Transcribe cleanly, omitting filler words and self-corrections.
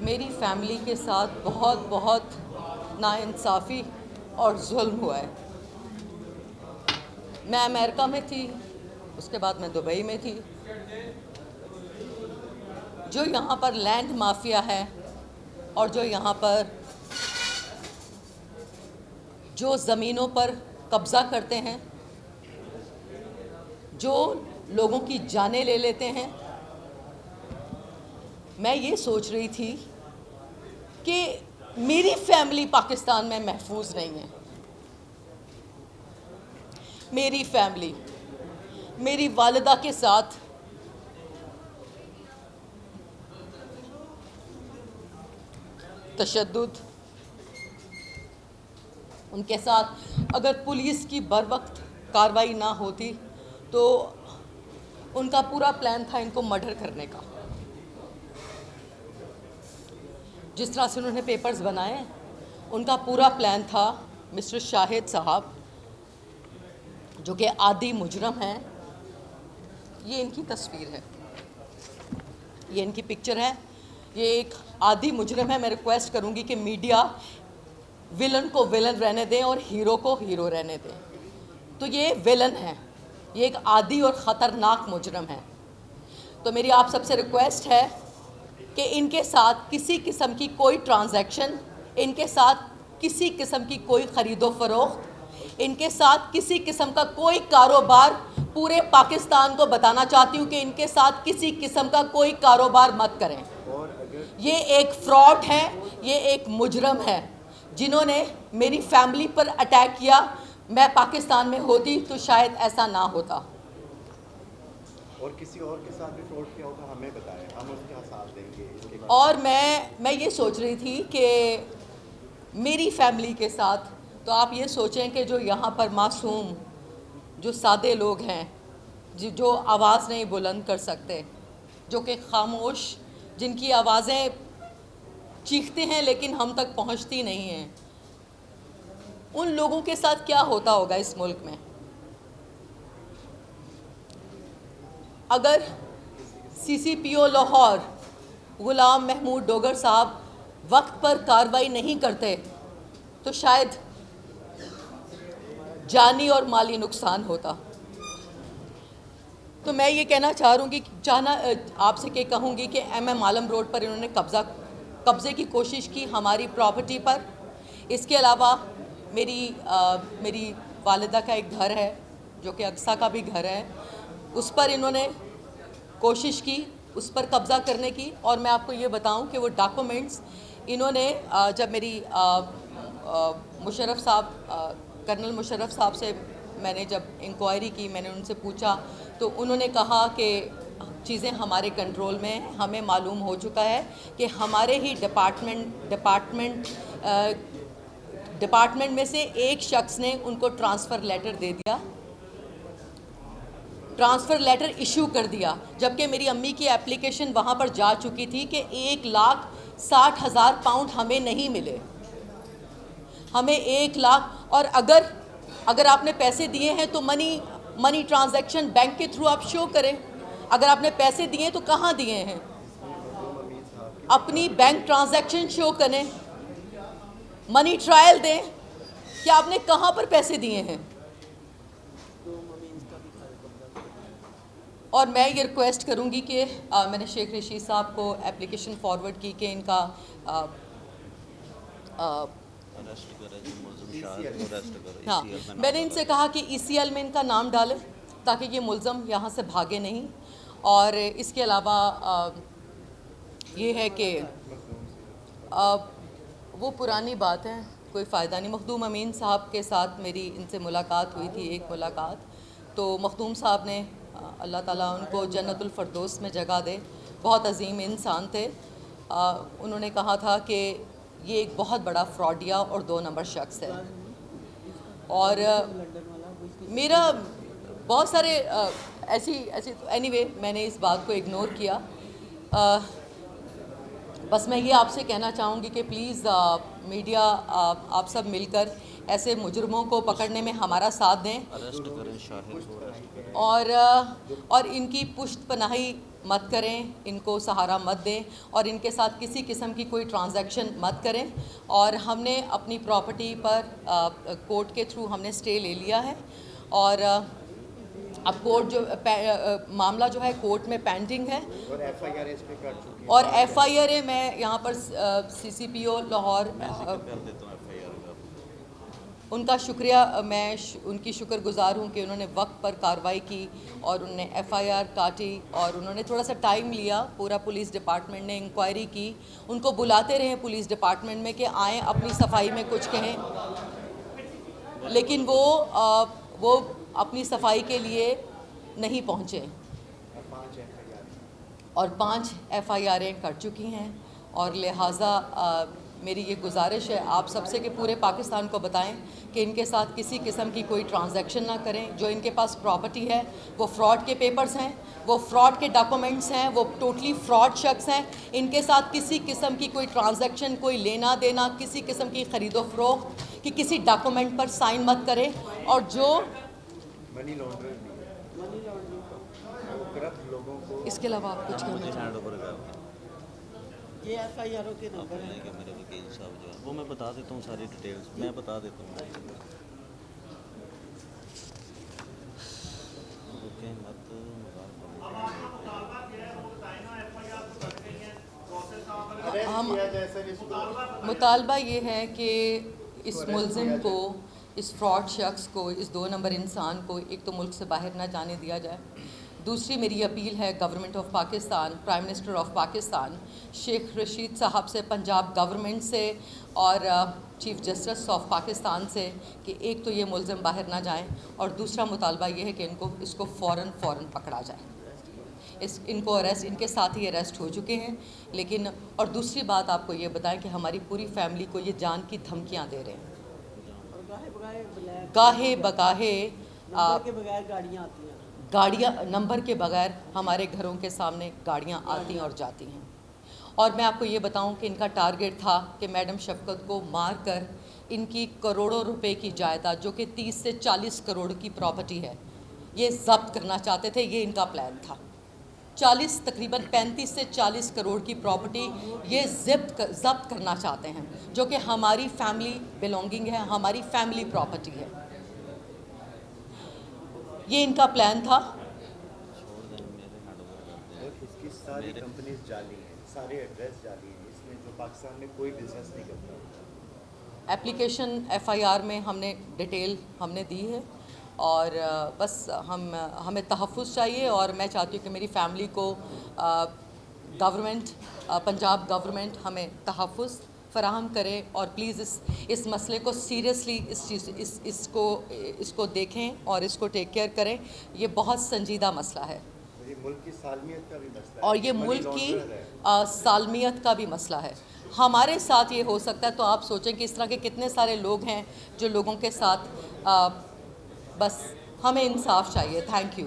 मेरी फैमिली के साथ बहुत बहुत नाइंसाफ़ी और जुल्म हुआ है। मैं अमेरिका में थी, उसके बाद मैं दुबई में थी। जो यहाँ पर लैंड माफिया है और जो यहाँ पर जो ज़मीनों पर कब्ज़ा करते हैं, जो लोगों की जानें ले लेते हैं, मैं ये सोच रही थी कि मेरी फैमिली पाकिस्तान में महफूज नहीं है। मेरी फैमिली, मेरी वालिदा के साथ तशद्दुद, उनके साथ अगर पुलिस की बरवक्त कार्रवाई ना होती तो उनका पूरा प्लान था इनको मर्डर करने का। जिस तरह से उन्होंने पेपर्स बनाए, उनका पूरा प्लान था। मिस्टर शाहिद साहब जो कि आदी मुजरम हैं, ये इनकी तस्वीर है, ये इनकी पिक्चर है। ये एक आदी मुजरम है। मैं रिक्वेस्ट करूंगी कि मीडिया विलन को विलन रहने दें और हीरो को हीरो रहने दें। तो ये विलन है, ये एक आदी और ख़तरनाक मुजरम है। तो मेरी आप सबसे रिक्वेस्ट है कि इनके साथ किसी किस्म की कोई ट्रांजैक्शन, इनके साथ किसी किस्म की कोई ख़रीदो फरोख्त, इनके साथ किसी किस्म का कोई कारोबार, पूरे पाकिस्तान को बताना चाहती हूँ कि इनके साथ किसी किस्म का कोई कारोबार मत करें। ये एक फ्रॉड है, ये एक मुजरम है जिन्होंने मेरी फैमिली पर अटैक किया। मैं पाकिस्तान में होती तो शायद ऐसा ना होता। और किसी और के साथ भी फ्रॉड किया होगा हमें बताएं, हम उसका साथ देंगे। और मैं ये सोच रही थी कि मेरी फैमिली के साथ, तो आप ये सोचें कि जो यहाँ पर मासूम, जो सादे लोग हैं, जो आवाज़ नहीं बुलंद कर सकते, जो कि खामोश, जिनकी आवाज़ें चीखते हैं लेकिन हम तक पहुँचती नहीं हैं, उन लोगों के साथ क्या होता होगा इस मुल्क में। अगर CCPO लाहौर गुलाम महमूद डोगर साहब वक्त पर कार्रवाई नहीं करते तो शायद जानी और माली नुकसान होता। तो मैं ये कहना आपसे क्या कहूँगी कि MM आलम रोड पर इन्होंने कब्ज़े की कोशिश की हमारी प्रॉपर्टी पर। इसके अलावा मेरी वालिदा का एक घर है जो कि अक्सा का भी घर है, उस पर इन्होंने कोशिश की, उस पर कब्ज़ा करने की। और मैं आपको ये बताऊं कि वो डॉक्यूमेंट्स इन्होंने जब मेरी मुशर्रफ साहब, कर्नल मुशर्रफ साहब से मैंने जब इंक्वायरी की, मैंने उनसे पूछा तो उन्होंने कहा कि चीज़ें हमारे कंट्रोल में हैं। हमें मालूम हो चुका है कि हमारे ही डिपार्टमेंट में से एक शख्स ने उनको ट्रांसफ़र लेटर दे दिया, ट्रांसफ़र लेटर इशू कर दिया, जबकि मेरी अम्मी की एप्लीकेशन वहाँ पर जा चुकी थी कि 1,60,000 पाउंड हमें नहीं मिले, हमें 1 लाख। और अगर आपने पैसे दिए हैं तो मनी ट्रांजैक्शन बैंक के थ्रू आप शो करें। अगर आपने पैसे दिए तो कहाँ दिए हैं, अपनी बैंक ट्रांजैक्शन शो करें, मनी ट्रायल दें कि आपने कहाँ पर पैसे दिए हैं। और मैं ये रिक्वेस्ट करूँगी कि मैंने शेख रशीद साहब को एप्लीकेशन फॉरवर्ड की कि इनका हाँ, मैंने इनसे कहा कि ECL में इनका नाम डालें ताकि ये मुल्ज़म यहाँ से भागे नहीं। और इसके अलावा ये है कि वो पुरानी बात है, कोई फ़ायदा नहीं। मखदूम अमीन साहब के साथ मेरी इनसे मुलाकात हुई थी, एक मुलाकात। तो मखदूम साहब ने, अल्लाह ताला उनको जन्नतुल फ़िरदौस में जगह दे, बहुत अजीम इंसान थे। उन्होंने कहा था कि ये एक बहुत बड़ा फ्रॉडिया और 2 नंबर शख्स है। और मेरा बहुत सारे ऐसी एनीवे मैंने इस बात को इग्नोर किया। बस मैं ये आपसे कहना चाहूँगी कि प्लीज़ मीडिया आप सब मिलकर ऐसे मुजरमों को पकड़ने में हमारा साथ दें और इनकी पुष्ट पनाही मत करें, इनको सहारा मत दें और इनके साथ किसी किस्म की कोई ट्रांजैक्शन मत करें। और हमने अपनी प्रॉपर्टी पर कोर्ट के थ्रू हमने स्टे ले लिया है और अब कोर्ट जो मामला जो है कोर्ट में पेंडिंग है और एफआईआर इस पे कर चुकी है। और एफआईआर मैं यहाँ पर सीसीपीओ लाहौर उनका शुक्रिया, मैं उनकी शुक्रगुजार हूँ कि उन्होंने वक्त पर कार्रवाई की और उन्होंने एफआईआर काटी और उन्होंने थोड़ा सा टाइम लिया। पूरा पुलिस डिपार्टमेंट ने इंक्वायरी की, उनको बुलाते रहे पुलिस डिपार्टमेंट में कि आएँ अपनी सफाई में कुछ कहें, लेकिन वो अपनी सफाई के लिए नहीं पहुँचे और 5 एफआईआरें कर चुकी हैं। और लिहाजा मेरी ये गुजारिश है आप सबसे कि पूरे पाकिस्तान को बताएं कि इनके साथ किसी किस्म की कोई ट्रांजैक्शन ना करें। जो इनके पास प्रॉपर्टी है वो फ्रॉड के पेपर्स हैं, वो फ्रॉड के डॉक्यूमेंट्स हैं, वो टोटली फ्रॉड शख्स हैं। इनके साथ किसी किस्म की कोई ट्रांजैक्शन, कोई लेना देना, किसी किस्म की ख़रीदो फरोख्त कि किसी डॉक्यूमेंट पर साइन मत करें। और जो मनी लॉन्ड्रिंग करप्ट लोगों को इसके अलावा आप कुछ कहना ये एफआईआरों के नंबर हैं कि मेरे वकील साहब जो है वो मैं बता देता हूँ, सारी डिटेल्स मैं बता देता हूँ। रुके मत, हम मुतालबा ये है कि इस मुलजिम को, इस फ्रॉड शख्स को, इस 2 नंबर इंसान को एक तो मुल्क से बाहर ना जाने दिया जाए। दूसरी मेरी अपील है government of Pakistan, prime minister of Pakistan Sheikh Rashid साहब से, पंजाब गवर्नमेंट से और चीफ जस्टिस ऑफ पाकिस्तान से कि एक तो ये मुलजिम बाहर ना जाएं और दूसरा मुतालबा ये है कि इसको फ़ौरन पकड़ा जाए। इनको अरेस्ट, इनके साथ ही अरेस्ट हो चुके हैं, लेकिन और दूसरी बात आपको ये बताएं कि हमारी पूरी फैमिली को ये जान की धमकियाँ दे रहे हैं। गाहे बगाहे के बगैर गाड़ियाँ आती हैं, गाड़ियाँ नंबर के बगैर हमारे घरों के सामने गाड़ियाँ आती और जाती हैं। और मैं आपको ये बताऊं कि इनका टारगेट था कि मैडम शफकत को मार कर इनकी करोड़ों रुपए की जायदाद, जो कि 30 से 40 करोड़ की प्रॉपर्टी है, ये ज़ब्त करना चाहते थे। ये इनका प्लान था। तकरीबन 35 से 40 करोड़ की प्रॉपर्टी ये ज़ब्त करना चाहते हैं, जो कि हमारी फैमिली बिलोंगिंग है, हमारी फैमिली प्रॉपर्टी है। ये इनका प्लान था। इसकी सारी कंपनीज जाली हैं, सारे एड्रेस जाली हैं, इसमें जो पाकिस्तान में कोई बिजनेस नहीं करता। एप्लीकेशन एफआईआर में हमने डिटेल हमने दी है और बस हमें तहफ़्फ़ुज़ चाहिए और मैं चाहती हूँ कि मेरी फैमिली को गवर्नमेंट, पंजाब गवर्नमेंट हमें तहफ़्फ़ुज़ फ़राहम करें और प्लीज़ इस मसले को सीरियसली इसको देखें और इसको टेक केयर करें। ये बहुत संजीदा मसला है ये मुल्क की सालमियत का भी मसला है और ये मुल्क की सालमियत का भी मसला है। हमारे साथ ये हो सकता है तो आप सोचें कि इस तरह के कितने सारे लोग हैं जो लोगों के साथ बस हमें इंसाफ चाहिए। Thank you.